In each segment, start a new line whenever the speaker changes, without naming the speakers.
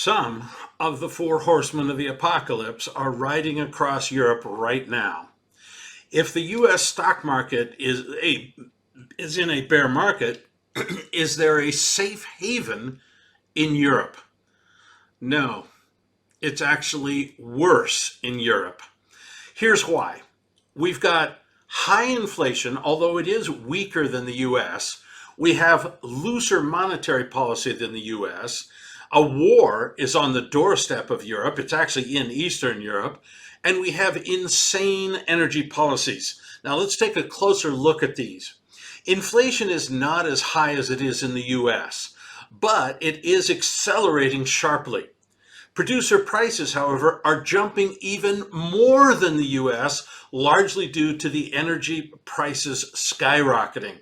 Some of the four horsemen of the apocalypse are riding across Europe right now. If the US stock market is in a bear market, is there a safe haven in Europe? No, it's actually worse in Europe. Here's why. We've got high inflation, although it is weaker than the US. We have looser monetary policy than the US. A war is on the doorstep of Europe. It's actually in Eastern Europe. And we have insane energy policies. Now let's take a closer look at these. Inflation is not as high as it is in the US, but it is accelerating sharply. Producer prices, however, are jumping even more than the US, largely due to the energy prices skyrocketing.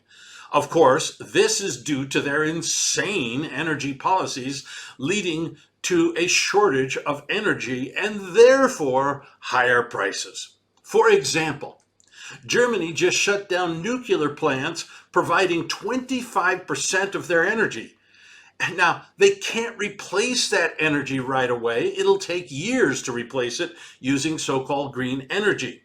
Of course, this is due to their insane energy policies, leading to a shortage of energy and therefore higher prices. For example, Germany just shut down nuclear plants providing 25% of their energy. Now, they can't replace that energy right away. It'll take years to replace it using so-called green energy.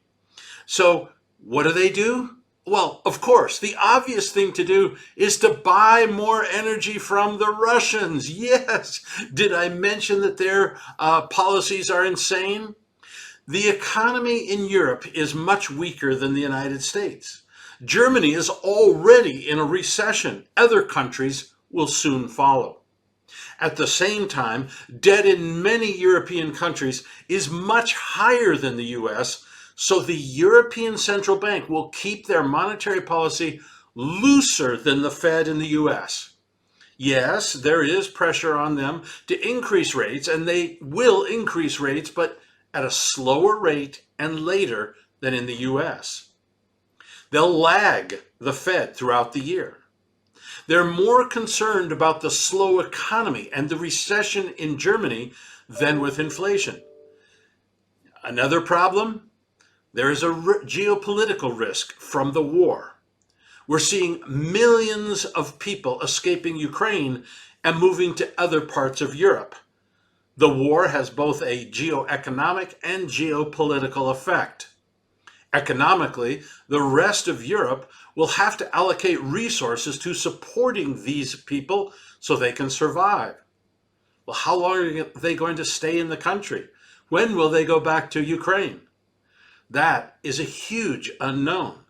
So what do? Well, of course, the obvious thing to do is to buy more energy from the Russians. Yes. Did I mention that their policies are insane? The economy in Europe is much weaker than the United States. Germany is already in a recession. Other countries will soon follow. At the same time, debt in many European countries is much higher than the US, so the European Central Bank will keep their monetary policy looser than the Fed in the US. Yes, there is pressure on them to increase rates, and they will increase rates, but at a slower rate and later than in the US. They'll lag the Fed throughout the year. They're more concerned about the slow economy and the recession in Germany than with inflation. Another problem? There is a geopolitical risk from the war. We're seeing millions of people escaping Ukraine and moving to other parts of Europe. The war has both a geoeconomic and geopolitical effect. Economically, the rest of Europe will have to allocate resources to supporting these people so they can survive. Well, how long are they going to stay in the country? When will they go back to Ukraine? That is a huge unknown.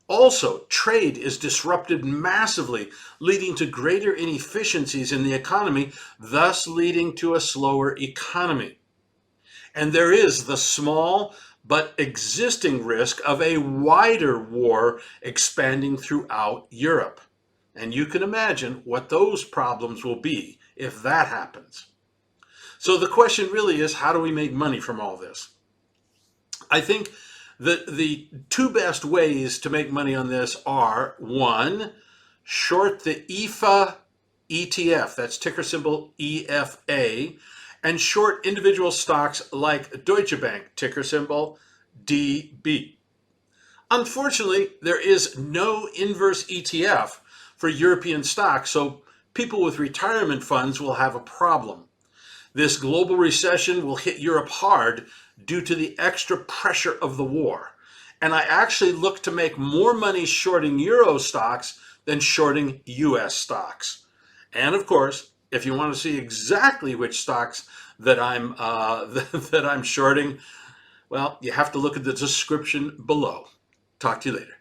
Also, trade is disrupted massively, leading to greater inefficiencies in the economy, thus leading to a slower economy. And there is the small but existing risk of a wider war expanding throughout Europe. And you can imagine what those problems will be if that happens. So the question really is, how do we make money from all this? I think that the two best ways to make money on this are, one, short the EFA ETF, that's ticker symbol EFA, and short individual stocks like Deutsche Bank, ticker symbol DB. Unfortunately, there is no inverse ETF for European stocks, so people with retirement funds will have a problem. This global recession will hit Europe hard due to the extra pressure of the war. And I actually look to make more money shorting Euro stocks than shorting US stocks. And of course, if you want to see exactly which stocks that I'm shorting, well, you have to look at the description below. Talk to you later.